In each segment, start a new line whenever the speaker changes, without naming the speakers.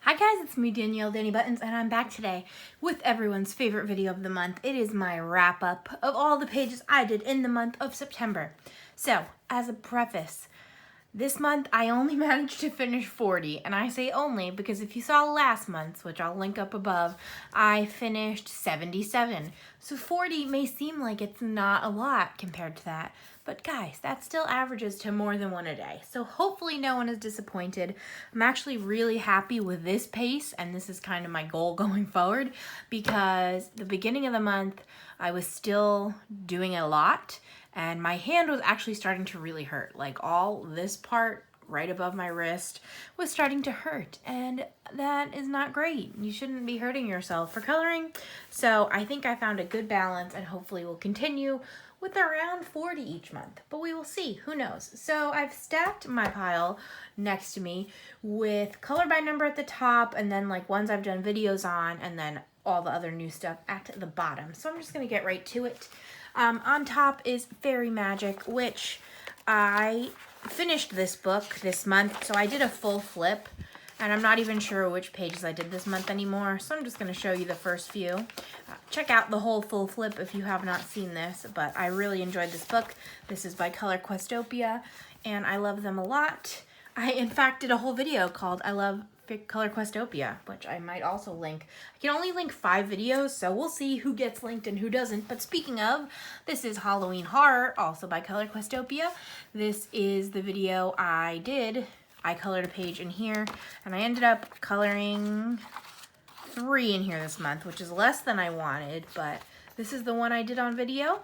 Hi guys, it's me Danielle Danibuttons, and I'm back today with everyone's favorite video of the month. It is my wrap up of all the pages I did in the month of September. So, as a preface, this month I only managed to finish 40, and I say only because if you saw last month's, which I'll link up above, I finished 77. So 40 may seem like it's not a lot compared to that, but guys, that still averages to more than one a day. So hopefully no one is disappointed. I'm actually really happy with this pace, and this is kind of my goal going forward, because the beginning of the month I was still doing a lot, and my hand was actually starting to really hurt. Like all this part right above my wrist was starting to hurt, and that is not great. You shouldn't be hurting yourself for coloring. So I think I found a good balance, and hopefully we'll continue with around 40 each month, but we will see, who knows. So I've stacked my pile next to me with color by number at the top, and then like ones I've done videos on, and then all the other new stuff at the bottom. So I'm just gonna get right to it. On top is Fairy Magic, which I finished this book this month, so I did a full flip, and I'm not even sure which pages I did this month anymore, so I'm just going to show you the first few. Check out the whole full flip if you have not seen this, but I really enjoyed this book. This is by Questopia, and I love them a lot. I, in fact, did a whole video called I Love Questopia, which I might also link. I can only link 5 videos, so we'll see who gets linked and who doesn't. But speaking of, this is Halloween Horror, also by Questopia. This is the video I did. I colored a page in here, and I ended up coloring 3 in here this month, which is less than I wanted, but this is the one I did on video,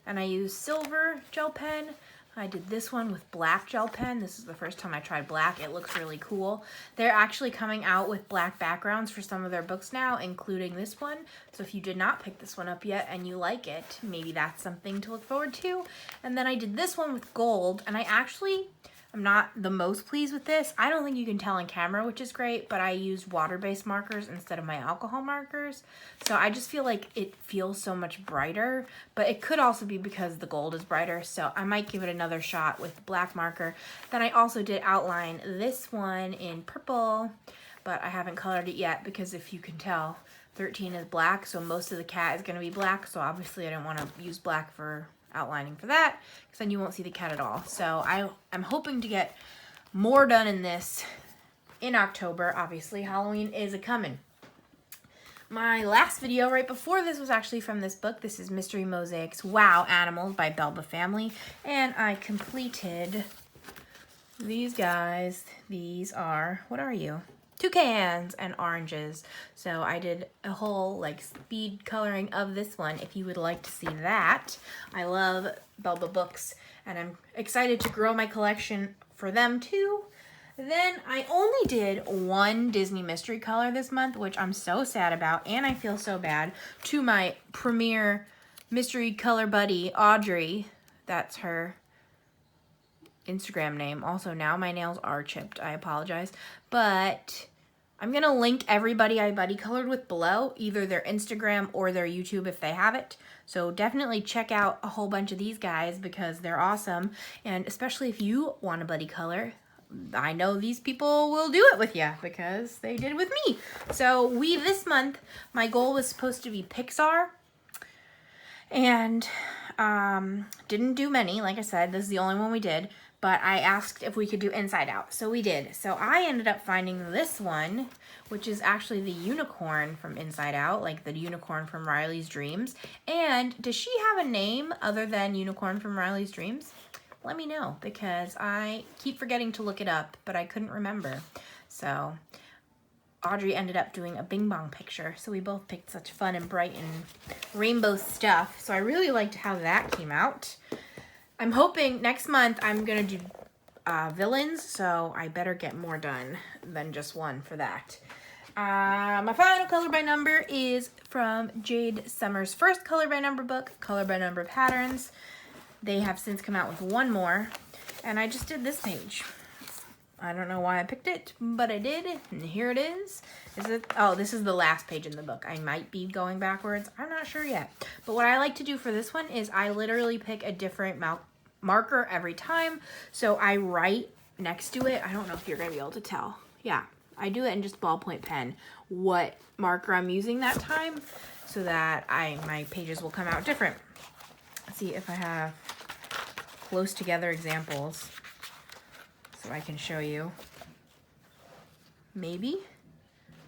and I used silver gel pen. I did this one with black gel pen. This is the first time I tried black. It looks really cool. They're actually coming out with black backgrounds for some of their books now, including this one. So if you did not pick this one up yet and you like it, maybe that's something to look forward to. And then I did this one with gold, and I'm not the most pleased with this. I don't think you can tell on camera, which is great, but I used water-based markers instead of my alcohol markers. So I just feel like it feels so much brighter, but it could also be because the gold is brighter. So I might give it another shot with the black marker. Then I also did outline this one in purple, but I haven't colored it yet because if you can tell, 13 is black, so most of the cat is gonna be black. So obviously I don't wanna use black for outlining for that, because then you won't see the cat at all. So I'm hoping to get more done in this in October. Obviously, Halloween is a-coming. My last video right before this was actually from this book. This is Mystery Mosaics Wow Animals by Belba Family, and I completed these guys. These are, what are you? Toucans and oranges. So I did a whole like speed coloring of this one if you would like to see that. I love Belba books, and I'm excited to grow my collection for them too. Then I only did one Disney mystery color this month, which I'm so sad about, and I feel so bad, to my premier mystery color buddy, Audrey. That's her Instagram name. Also, now my nails are chipped. I apologize. But I'm going to link everybody I buddy colored with below, either their Instagram or their YouTube if they have it. So definitely check out a whole bunch of these guys because they're awesome. And especially if you want a buddy color, I know these people will do it with you because they did it with me. So this month, my goal was supposed to be Pixar. And didn't do many, like I said, this is the only one we did, but I asked if we could do Inside Out, so we did. So I ended up finding this one, which is actually the unicorn from Inside Out, like the unicorn from Riley's Dreams. And does she have a name other than Unicorn from Riley's Dreams? Let me know, because I keep forgetting to look it up, but I couldn't remember. So Audrey ended up doing a Bing Bong picture, so we both picked such fun and bright and rainbow stuff. So I really liked how that came out. I'm hoping next month I'm gonna do villains, so I better get more done than just one for that. My final color by number is from Jade Summer's first color by number book, Color by Number Patterns. They have since come out with one more, and I just did this page. I don't know why I picked it, but I did, and here it is. Oh, this is the last page in the book. I might be going backwards. I'm not sure yet. But what I like to do for this one is I literally pick a different marker every time. So I write next to it. I don't know if you're going to be able to tell. Yeah, I do it in just ballpoint pen, what marker I'm using that time, so that my pages will come out different. Let's see if I have close together examples so I can show you. Maybe?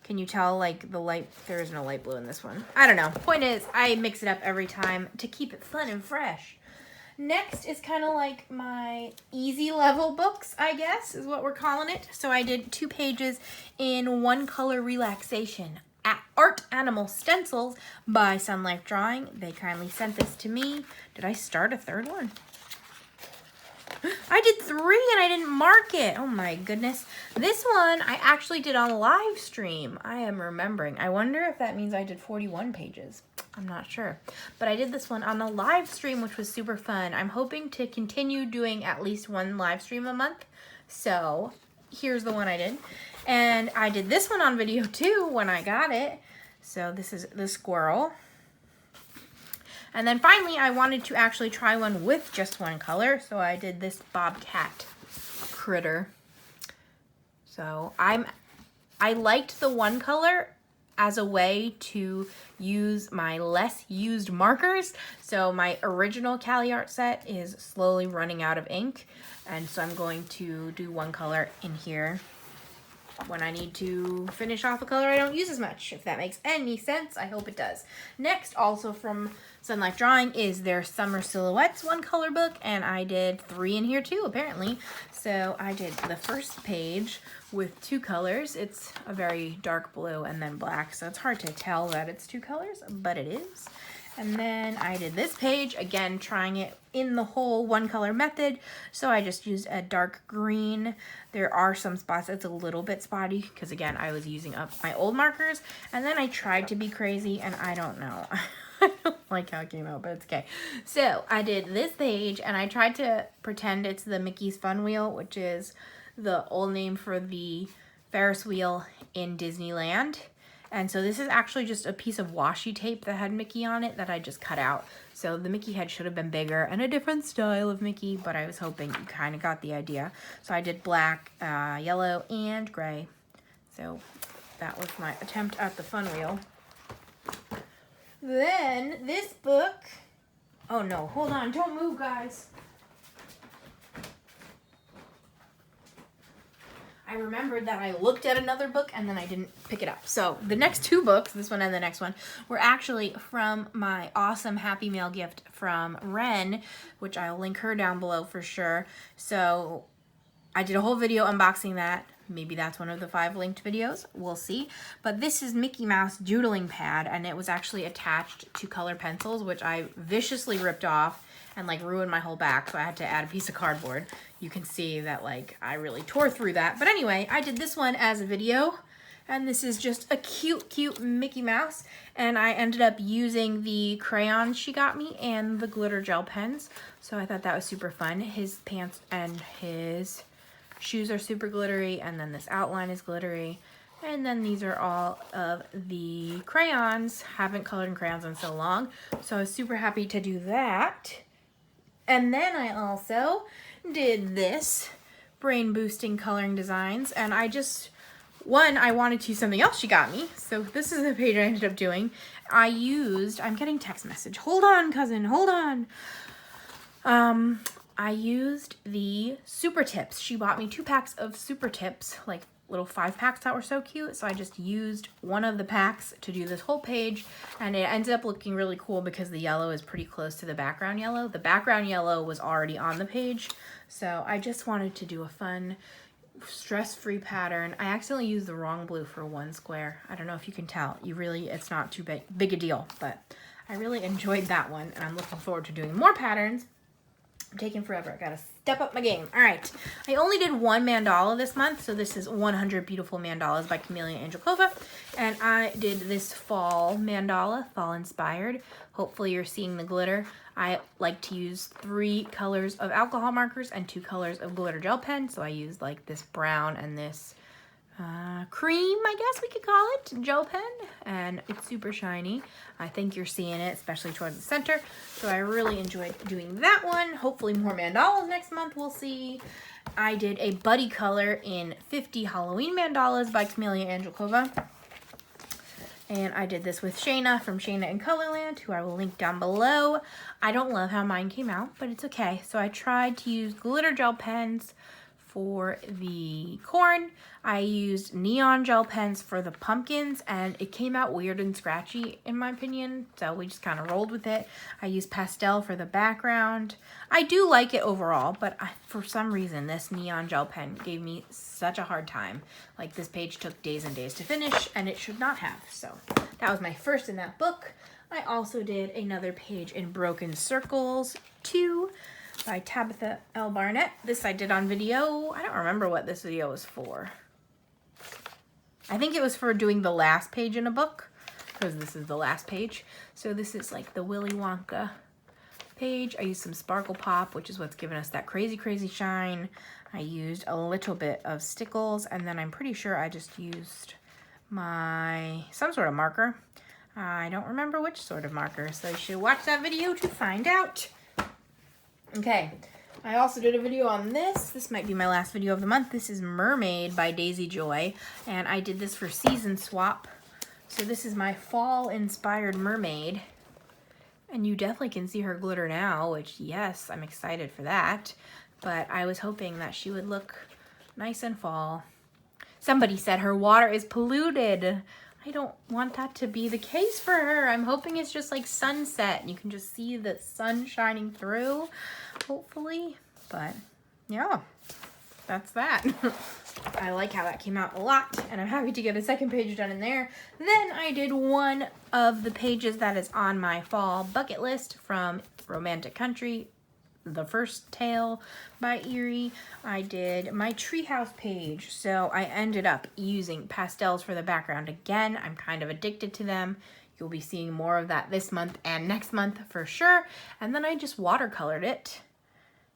Can you tell, like, the light? There is no light blue in this one. I don't know. Point is, I mix it up every time to keep it fun and fresh. Next is kind of like my easy level books, I guess, is what we're calling it. So I did 2 pages in One Color Relaxation. Art Animal Stencils by Sun Life Drawing. They kindly sent this to me. Did I start a 3rd one? I did 3 and I didn't mark it. Oh my goodness. This one I actually did on live stream. I am remembering. I wonder if that means I did 41 pages. I'm not sure. But I did this one on a live stream, which was super fun. I'm hoping to continue doing at least 1 live stream a month. So here's the one I did. And I did this one on video too when I got it. So this is the squirrel. And then finally, I wanted to actually try one with just 1 color. So I did this bobcat critter. So I liked the 1 color as a way to use my less used markers. So my original Cali Art set is slowly running out of ink. And so I'm going to do 1 color in here when I need to finish off a color I don't use as much, if that makes any sense. I hope it does. Next, also from Sun Life Drawing, is their Summer Silhouettes 1 color book, and I did 3 in here too, apparently. So I did the first page with 2 colors. It's a very dark blue and then black, so it's hard to tell that it's 2 colors, but it is. And then I did this page, again, trying it in the whole 1 color method. So I just used a dark green. There are some spots that's a little bit spotty because, again, I was using up my old markers. And then I tried to be crazy, and I don't know. I don't like how it came out, but it's okay. So I did this page, and I tried to pretend it's the Mickey's Fun Wheel, which is the old name for the Ferris wheel in Disneyland. And so this is actually just a piece of washi tape that had Mickey on it that I just cut out. So the Mickey head should have been bigger and a different style of Mickey, but I was hoping you kind of got the idea. So I did black, yellow, and gray. So that was my attempt at the fun wheel. Then this book, oh no, hold on, don't move, guys. I remembered that I looked at another book and then I didn't pick it up. So the next 2 books, this one and the next one, were actually from my awesome Happy Mail gift from Ren, which I'll link her down below for sure. So I did a whole video unboxing that. Maybe that's one of the 5 linked videos. We'll see. But this is Mickey Mouse doodling pad, and it was actually attached to color pencils, which I viciously ripped off and like ruined my whole back, so I had to add a piece of cardboard. You can see that like I really tore through that. But anyway, I did this one as a video, and this is just a cute Mickey Mouse, and I ended up using the crayons she got me and the glitter gel pens. So I thought that was super fun. His pants and his shoes are super glittery, and then this outline is glittery. And then these are all of the crayons. Haven't colored in crayons in so long, so I was super happy to do that. And then I also did this, Brain Boosting Coloring Designs, and I wanted to use something else she got me, so this is the page I ended up doing. I'm getting text message. Hold on, cousin, hold on. I used the Super Tips. She bought me 2 packs of Super Tips, like little 5-packs that were so cute. So I just used one of the packs to do this whole page, and it ended up looking really cool because the yellow is pretty close to the background yellow. The background yellow was already on the page, so I just wanted to do a fun, stress-free pattern. I accidentally used the wrong blue for 1 square. I don't know if you can tell. It's not too big a deal, but I really enjoyed that one, and I'm looking forward to doing more patterns. I'm taking forever. I gotta step up my game. All right. I only did 1 mandala this month, so this is 100 Beautiful Mandalas by Camellia Angelkova. And I did this fall mandala, fall inspired. Hopefully you're seeing the glitter. I like to use 3 colors of alcohol markers and 2 colors of glitter gel pen. So I used like this brown and this cream, I guess we could call it, gel pen, and it's super shiny. I think you're seeing it, especially towards the center. So I really enjoyed doing that one. Hopefully more mandalas next month, we'll see. I did a buddy color in 50 Halloween mandalas by Camellia Angelkova. And I did this with Shayna from Shayna in Colorland, who I will link down below. I don't love how mine came out, but it's okay. So I tried to use glitter gel pens for the corn. I used neon gel pens for the pumpkins, and it came out weird and scratchy in my opinion, so we just kind of rolled with it. I used pastel for the background. I do like it overall, but for some reason this neon gel pen gave me such a hard time. Like, this page took days and days to finish, and it should not have. So that was my first in that book. I also did another page in Broken Circles 2 by Tabitha L. Barnett. This I did on video. I don't remember what this video was for. I think it was for doing the last page in a book, because this is the last page. So this is like the Willy Wonka page. I used some Sparkle Pop, which is what's given us that crazy, crazy shine. I used a little bit of Stickles, and then I'm pretty sure I just used some sort of marker. I don't remember which sort of marker, so you should watch that video to find out. Okay, I also did a video on this. This might be my last video of the month. This is Mermaid by Daisy Joy, and I did this for Season Swap. So this is my fall-inspired mermaid, and you definitely can see her glitter now, which, yes, I'm excited for that. But I was hoping that she would look nice in fall. Somebody said her water is polluted. I don't want that to be the case for her. I'm hoping it's just like sunset and you can just see the sun shining through, hopefully. But yeah, that's that. I like how that came out a lot, and I'm happy to get a second page done in there. Then I did one of the pages that is on my fall bucket list from Romantic Country, The First Tale by Erie. I did my treehouse page, so I ended up using pastels for the background again. I'm kind of addicted to them. You'll be seeing more of that this month and next month for sure. And then I just watercolored it.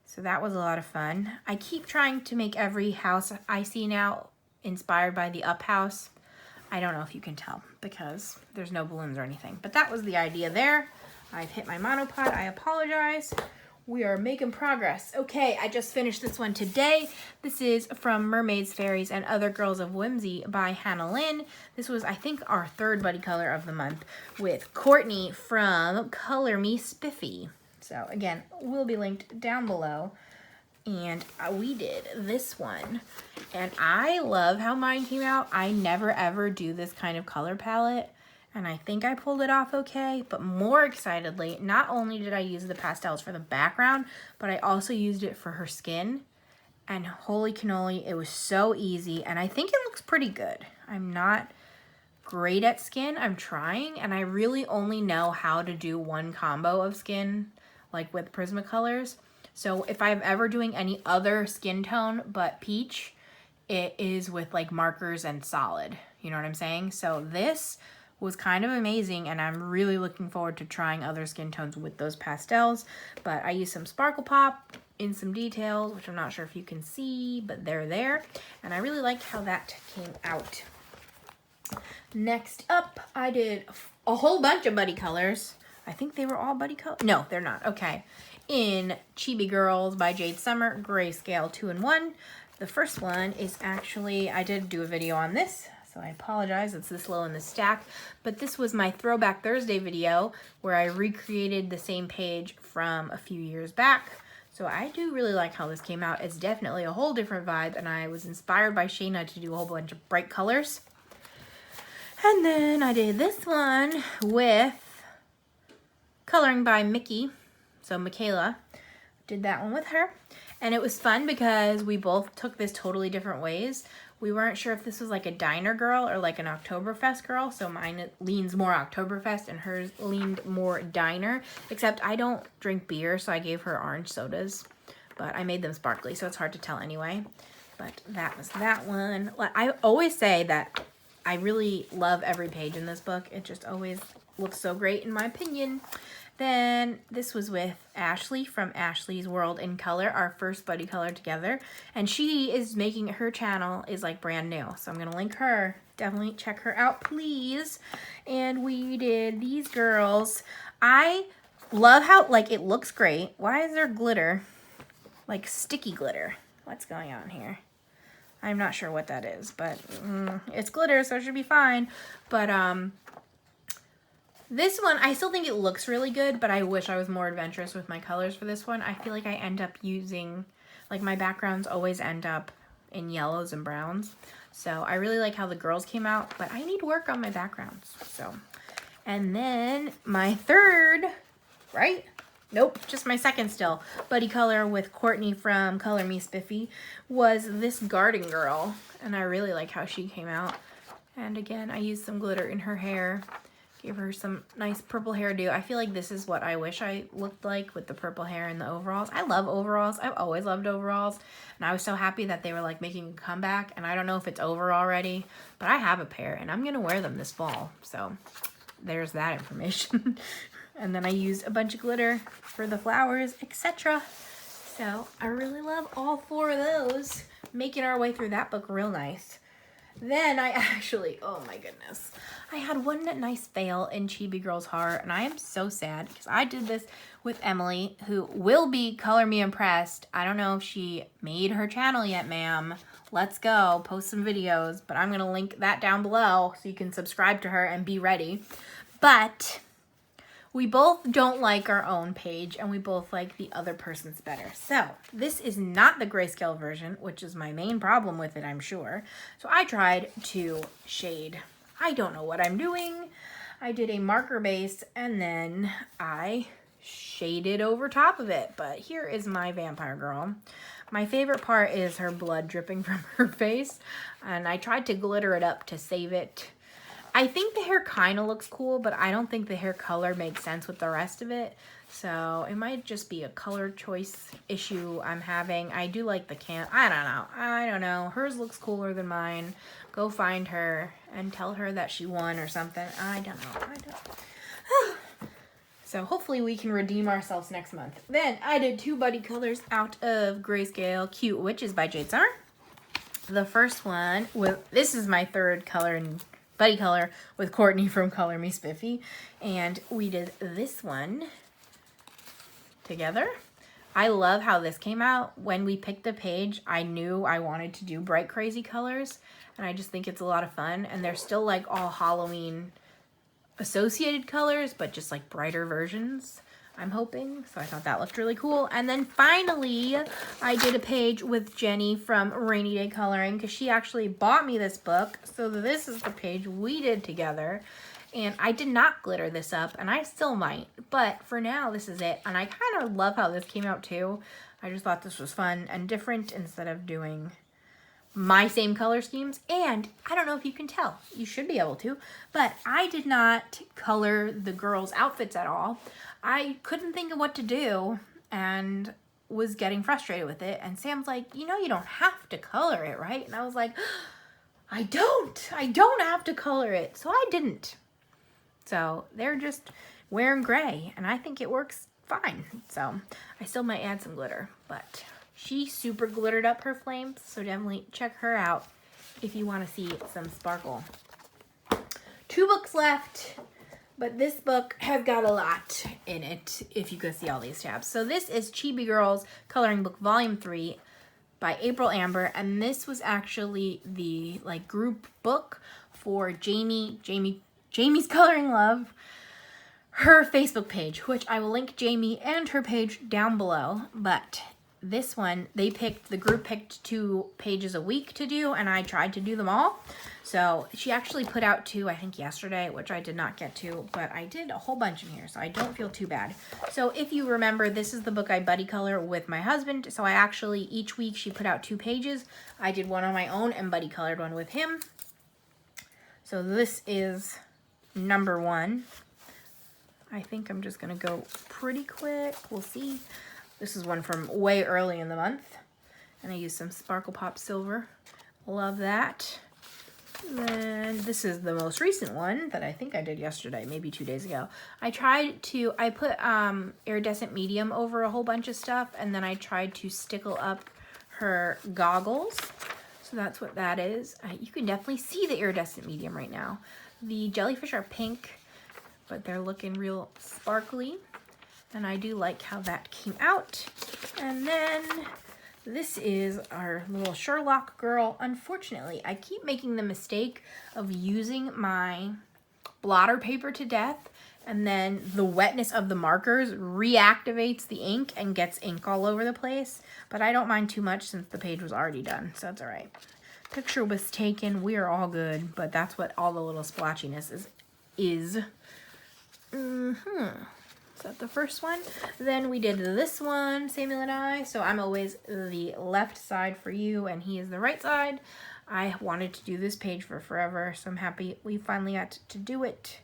So that was a lot of fun. I keep trying to make every house I see now inspired by the Up House. I don't know if you can tell because there's no balloons or anything, but that was the idea there. I've hit my monopod. I apologize. We are making progress. Okay, I just finished this one today. This is from Mermaids, Fairies, and Other Girls of Whimsy by Hannah Lynn. This was, I think, our third buddy color of the month with Courtney from Color Me Spiffy. So again, will be linked down below. And we did this one. And I love how mine came out. I never ever do this kind of color palette. And I think I pulled it off okay, but more excitedly, not only did I use the pastels for the background, but I also used it for her skin. And holy cannoli, it was so easy, and I think it looks pretty good. I'm not great at skin, I'm trying, and I really only know how to do one combo of skin, like with Prismacolors. So if I'm ever doing any other skin tone but peach, it is with like markers and solid, you know what I'm saying? So this was kind of amazing, and I'm really looking forward to trying other skin tones with those pastels. But I used some Sparkle Pop in some details, which I'm not sure if you can see, but they're there. And I really liked how that came out. Next up, I did a whole bunch of buddy colors. I think they were all buddy colors. No, they're not. Okay. In Chibi Girls by Jade Summer, Grayscale 2-in-1. The first one is actually, I did do a video on this, so I apologize, it's this low in the stack, but this was my Throwback Thursday video where I recreated the same page from a few years back. So I do really like how this came out. It's definitely a whole different vibe, and I was inspired by Shayna to do a whole bunch of bright colors. And then I did this one with coloring by Mikki, so Michaela, did that one with her. And it was fun because we both took this totally different ways. We weren't sure if this was like a diner girl or like an Oktoberfest girl. So mine leans more Oktoberfest and hers leaned more diner. Except I don't drink beer, so I gave her orange sodas. But I made them sparkly, so it's hard to tell anyway. But that was that one. I always say that I really love every page in this book. It just always looks so great in my opinion. Then this was with Ashley from Ashley's World in Color, our first buddy color together. And she is making, her channel is like brand new. So I'm going to link her. Definitely check her out, please. And we did these girls. I love how, like, it looks great. Why is there glitter? Like sticky glitter. What's going on here? I'm not sure what that is, but it's glitter, so it should be fine. But this one, I still think it looks really good, but I wish I was more adventurous with my colors for this one. I feel like I end up using, like, my backgrounds always end up in yellows and browns. So I really like how the girls came out, but I need work on my backgrounds. So, and then my third, right? Nope, just my second still, buddy color with Courtney from Color Me Spiffy was this Garden Girl. And I really like how she came out. And again, I used some glitter in her hair. Gave her some nice purple hairdo. I feel like this is what I wish I looked like with the purple hair and the overalls. I love overalls. I've always loved overalls. And I was so happy that they were like making a comeback. And I don't know if it's over already, but I have a pair and I'm going to wear them this fall. So there's that information. And then I used a bunch of glitter for the flowers, etc. So I really love all four of those. Making our way through that book real nice. Then I actually, oh my goodness, I had one nice fail in Chibi Girl's Heart, and I am so sad because I did this with Emily, who will be Color Me Impressed. I don't know if she made her channel yet, ma'am. Let's go, post some videos, but I'm going to link that down below so you can subscribe to her and be ready. But we both don't like our own page, and we both like the other person's better. So this is not the grayscale version, which is my main problem with it, I'm sure. So I tried to shade. I don't know what I'm doing. I did a marker base, and then I shaded over top of it. But here is my vampire girl. My favorite part is her blood dripping from her face, and I tried to glitter it up to save it. I think the hair kind of looks cool, but I don't think the hair color makes sense with the rest of it. So it might just be a color choice issue I'm having. I do like the I don't know. Hers looks cooler than mine. Go find her and tell her that she won or something. I don't know. So hopefully we can redeem ourselves next month. Then I did two buddy colors out of Grayscale Cute Witches by Jade Summer. The first one, this is my third color in buddy color with Courtney from Color Me Spiffy, and we did this one together. I love how this came out. When we picked the page, I knew I wanted to do bright crazy colors, and I just think it's a lot of fun. And they're still like all Halloween associated colors, but just like brighter versions, I'm hoping. So I thought that looked really cool. And then finally, I did a page with Jenny from Rainy Day Coloring because she actually bought me this book. So this is the page we did together. And I did not glitter this up, and I still might. But for now, this is it. And I kind of love how this came out too. I just thought this was fun and different instead of doing my same color schemes. And I don't know if you can tell, you should be able to, but I did not color the girls' outfits at all. I couldn't think of what to do and was getting frustrated with it. And Sam's like, you know, you don't have to color it, right? And I was like, I don't have to color it. So I didn't. So they're just wearing gray, and I think it works fine. So I still might add some glitter, but she super glittered up her flames, so definitely check her out if you want to see some sparkle. 2 books left, but this book has got a lot in it, if you could see all these tabs. So this is Chibi Girls Coloring Book Volume 3 by April Amber, and this was actually the like group book for Jamie's Coloring Love, her Facebook page, which I will link Jamie and her page down below. But this one, the group picked 2 pages a week to do, and I tried to do them all. So she actually put out 2, I think yesterday, which I did not get to, but I did a whole bunch in here, so I don't feel too bad. So if you remember, this is the book I buddy color with my husband. So I actually, each week she put out 2 pages. I did one on my own and buddy colored one with him. So this is number 1. I think I'm just going to go pretty quick. We'll see. This is one from way early in the month. And I used some Sparkle Pop Silver. Love that. Then And this is the most recent one that I think I did yesterday, maybe 2 days ago. I put iridescent medium over a whole bunch of stuff, and then I tried to stickle up her goggles. So that's what that is. You can definitely see the iridescent medium right now. The jellyfish are pink, but they're looking real sparkly. And I do like how that came out. And then this is our little Sherlock girl. Unfortunately, I keep making the mistake of using my blotter paper to death, and then the wetness of the markers reactivates the ink and gets ink all over the place. But I don't mind too much since the page was already done, so that's all right. Picture was taken. We are all good, but that's what all the little splotchiness is. Is that the first one? Then we did this one, Samuel and I. So I'm always the left side for you, and he is the right side. I wanted to do this page for forever, so I'm happy we finally got to do it.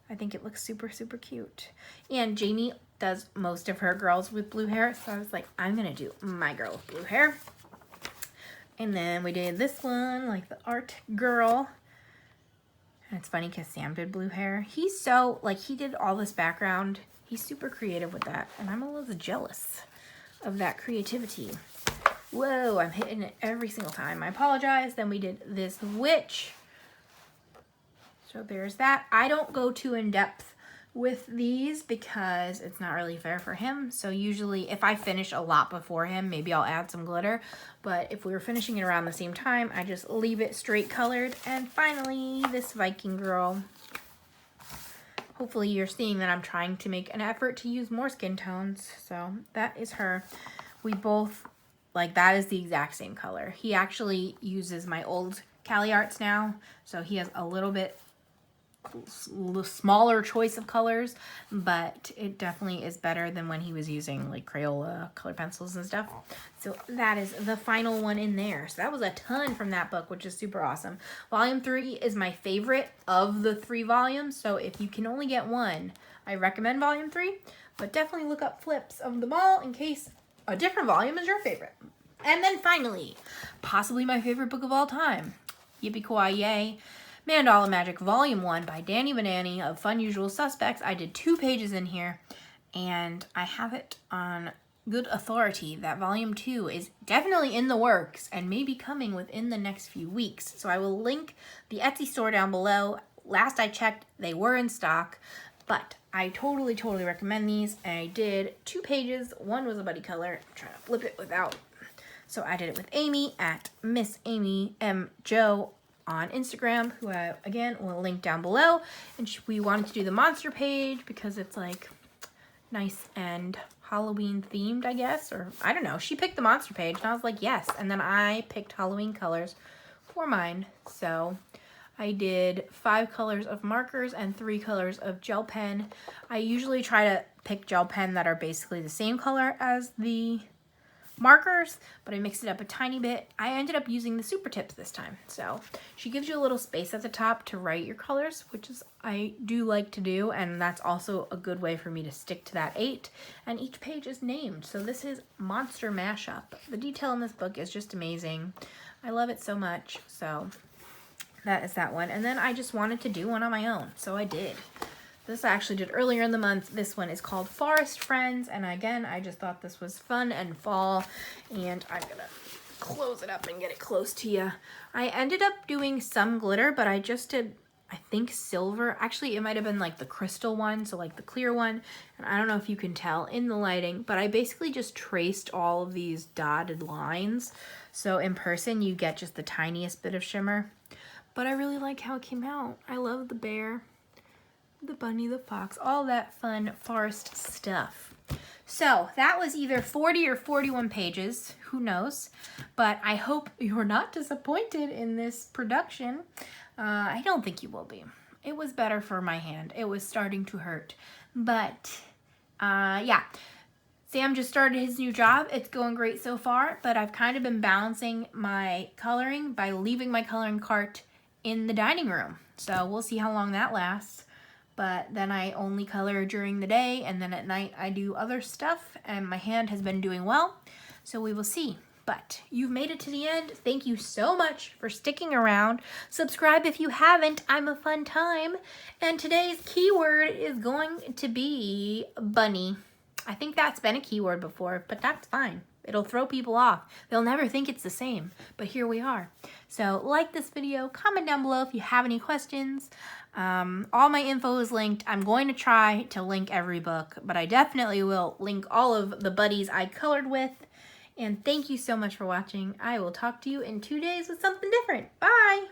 I think it looks super, super cute. And Jamie does most of her girls with blue hair, so I was like, I'm gonna do my girl with blue hair. And then we did this one, like the art girl. And it's funny because Sam did blue hair. He's so, like, he did all this background. He's super creative with that, and I'm a little jealous of that creativity. Whoa, I'm hitting it every single time. I apologize. Then we did this witch. So there's that. I don't go too in depth with these because it's not really fair for him. So usually if I finish a lot before him, maybe I'll add some glitter. But if we were finishing it around the same time, I just leave it straight colored. And finally, this Viking girl. Hopefully you're seeing that I'm trying to make an effort to use more skin tones. So that is her. We both, like, that is the exact same color. He actually uses my old Cali Arts now. So he has a little bit smaller choice of colors, but it definitely is better than when he was using like Crayola color pencils and stuff. So that is the final one in there. So that was a ton from that book, which is super awesome. Volume 3 is my favorite of the 3 volumes. So if you can only get one, I recommend volume 3, but definitely look up flips of them all in case a different volume is your favorite. And then finally, possibly my favorite book of all time, Yippee Kawaii Yay, Mandala Magic Volume 1 by Danibuttons of Fun Usual Suspects. I did 2 pages in here, and I have it on good authority that Volume 2 is definitely in the works and may be coming within the next few weeks. So I will link the Etsy store down below. Last I checked, they were in stock, but I totally recommend these. I did 2 pages. One was a buddy color. I'm trying to flip it without. So I did it with Amy at Miss Amy M. Joe on Instagram, who I, again, will link down below. And we wanted to do the monster page because it's like nice and Halloween themed, I guess, or I don't know. She picked the monster page and I was like, yes. And then I picked Halloween colors for mine. So I did 5 colors of markers and 3 colors of gel pen. I usually try to pick gel pen that are basically the same color as the markers, but I mixed it up a tiny bit. I ended up using the super tips this time. So she gives you a little space at the top to write your colors, which is I do like to do, and that's also a good way for me to stick to that 8. And each page is named. So this is Monster Mashup. The detail in this book is just amazing. I love it so much. So that is that one. And then I just wanted to do one on my own, so I did. This I actually did earlier in the month. This one is called Forest Friends. And again, I just thought this was fun and fall. And I'm going to close it up and get it close to you. I ended up doing some glitter, but I just did, I think, silver. Actually, it might have been like the crystal one, so like the clear one. And I don't know if you can tell in the lighting, but I basically just traced all of these dotted lines. So in person, you get just the tiniest bit of shimmer. But I really like how it came out. I love the bear, the bunny, the fox, all that fun forest stuff. So that was either 40 or 41 pages, who knows, but I hope you're not disappointed in this production. I don't think you will be. It was better for my hand. It was starting to hurt, but yeah. Sam just started his new job. It's going great so far, but I've kind of been balancing my coloring by leaving my coloring cart in the dining room. So we'll see how long that lasts. But then I only color during the day, and then at night I do other stuff, and my hand has been doing well, so we will see. But you've made it to the end. Thank you so much for sticking around. Subscribe if you haven't. I'm a fun time. And today's keyword is going to be bunny. I think that's been a keyword before, but that's fine. It'll throw people off. They'll never think it's the same, but here we are. So like this video, comment down below if you have any questions. All my info is linked. I'm going to try to link every book, but I definitely will link all of the buddies I colored with. And thank you so much for watching. I will talk to you in 2 days with something different. Bye!